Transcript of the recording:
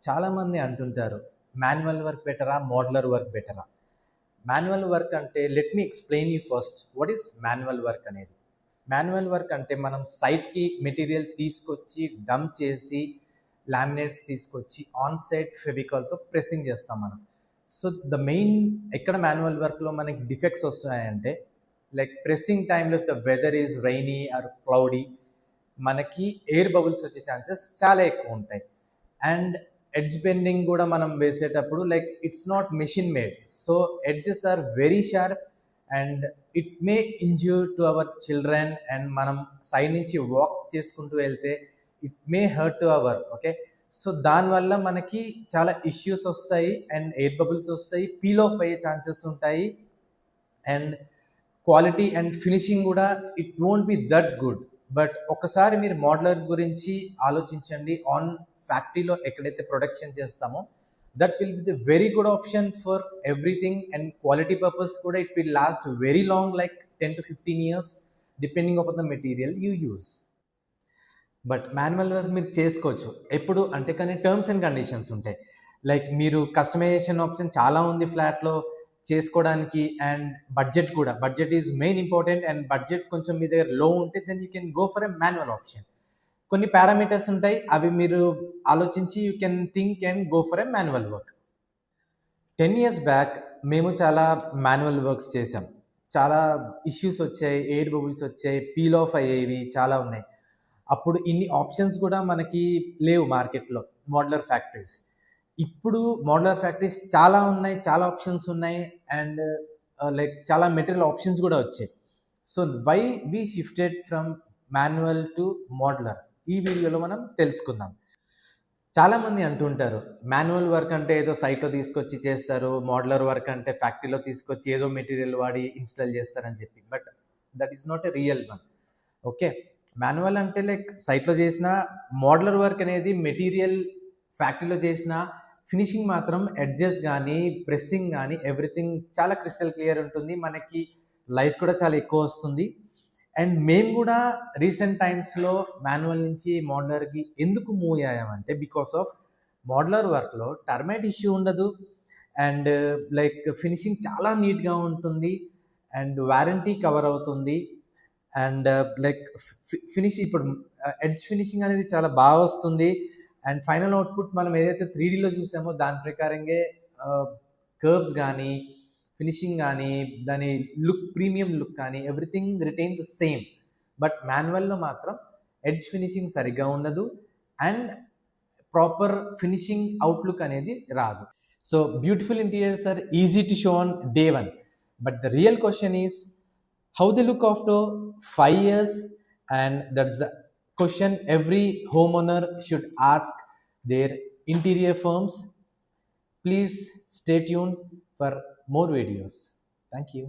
చాలామంది అంటుంటారు manual work బెటరా, మోడ్యులర్ వర్క్ బెటరా. మాన్యువల్ వర్క్ అంటే let me explain you first what is manual work అనేది. మాన్యువల్ వర్క్ అంటే మనం సైట్కి మెటీరియల్ తీసుకొచ్చి డంప్ చేసి లామినేట్స్ తీసుకొచ్చి ఆన్ సైట్ ఫెవికాల్తో ప్రెస్సింగ్ చేస్తాం మనం. సో ద మెయిన్ ఎక్కడ మాన్యువల్ వర్క్లో మనకి డిఫెక్ట్స్ వస్తున్నాయంటే లైక్ ప్రెస్సింగ్ టైంలో the weather is rainy or cloudy మనకి ఎయిర్ బబుల్స్ వచ్చే ఛాన్సెస్ చాలా ఎక్కువ ఉంటాయి. అండ్ ఎడ్జ్ బెండింగ్ కూడా మనం వేసేటప్పుడు like it's not machine made, so edges are very sharp and it may injure to our children. And మనం సైడ్ నుంచి వాక్ చేసుకుంటూ వెళ్తే it may hurt to our okay. So దానివల్ల మనకి చాలా ఇష్యూస్ వస్తాయి అండ్ ఎయిర్ బబుల్స్ వస్తాయి, peel off అయ్యే ఛాన్సెస్ ఉంటాయి. అండ్ క్వాలిటీ అండ్ ఫినిషింగ్ కూడా it won't be that good. But ఒకసారి మీరు మోడ్యులర్ గురించి ఆలోచించండి. ఆన్ ఫ్యాక్టరీలో ఎక్కడైతే ప్రొడక్షన్ చేస్తామో that will be the very good option for everything. And quality purpose కూడా it will last very long, like 10 to 15 years depending on the material you use. But manual work మీరు చేసుకోవచ్చు ఎప్పుడు అంటే, కానీ terms and conditions ఉంటాయి. Like మీరు customisation option చాలా ఉంది ఫ్లాట్లో చేసుకోవడానికి. And budget is main important. And budget కొంచెం మీ దగ్గర లో ఉంటే then you can go for a manual option. కొన్ని పారామీటర్స్ ఉంటాయి, అవి మీరు ఆలోచించి you can think and go for a manual work. 10 years back మేము చాలా మాన్యువల్ వర్క్స్ చేసాం. చాలా ఇష్యూస్ వచ్చాయి, ఎయిర్ బబుల్స్ వచ్చాయి, పీల్ ఆఫ్ అయ్యేవి చాలా ఉన్నాయి. అప్పుడు ఇన్ని ఆప్షన్స్ కూడా మనకి లేవు మార్కెట్లో మోడ్యులర్ ఫ్యాక్టరీస్. ఇప్పుడు మోడ్యులర్ ఫ్యాక్టరీస్ చాలా ఉన్నాయి, చాలా ఆప్షన్స్ ఉన్నాయి. అండ్ లైక్ చాలా మెటీరియల్ ఆప్షన్స్ కూడా వచ్చాయి. So why we shifted from manual to modular, ఈ వీడియోలో మనం తెలుసుకుందాం. చాలామంది అంటుంటారు మాన్యువల్ వర్క్ అంటే ఏదో సైట్లో తీసుకొచ్చి చేస్తారు, మోడ్యులర్ వర్క్ అంటే ఫ్యాక్టరీలో తీసుకొచ్చి ఏదో మెటీరియల్ వాడి ఇన్స్టాల్ చేస్తారని చెప్పి. But that is not a real one okay. Manual అంటే లైక్ సైట్లో చేసిన, మోడ్యులర్ వర్క్ అనేది మెటీరియల్ ఫ్యాక్టరీలో చేసిన, ఫినిషింగ్ మాత్రం ఎడ్జెస్ కానీ ప్రెస్సింగ్ కానీ ఎవ్రీథింగ్ చాలా క్రిస్టల్ క్లియర్ ఉంటుంది. మనకి లైఫ్ కూడా చాలా ఎక్కువ వస్తుంది. అండ్ మేము కూడా రీసెంట్ టైమ్స్లో మాన్యువల్ నుంచి మోడ్యులర్కి ఎందుకు మూవ్ అయ్యామంటే బికాస్ ఆఫ్ మోడ్యులర్ వర్క్లో టర్మైట్ ఇష్యూ ఉండదు. అండ్ లైక్ ఫినిషింగ్ చాలా నీట్గా ఉంటుంది. అండ్ వారంటీ కవర్ అవుతుంది. అండ్ లైక్ ఫినిష్ ఇప్పుడు ఎడ్జ్ ఫినిషింగ్ అనేది చాలా బాగా వస్తుంది. అండ్ ఫైనల్ అవుట్పుట్ మనం ఏదైతే 3Dలో చూసామో దాని ప్రకారంగా కర్వ్స్ కానీ ఫినిషింగ్ కానీ దాని లుక్, ప్రీమియం లుక్ కానీ everything retain the same. But మాన్యువల్లో మాత్రం ఎడ్జ్ ఫినిషింగ్ సరిగ్గా ఉండదు అండ్ ప్రాపర్ ఫినిషింగ్ అవుట్లుక్ అనేది రాదు. So beautiful interiors are easy to show on day 1, but the real question is how they look after 5 years. And that's the question every homeowner should ask their interior firms. Please stay tuned for more videos. Thank you.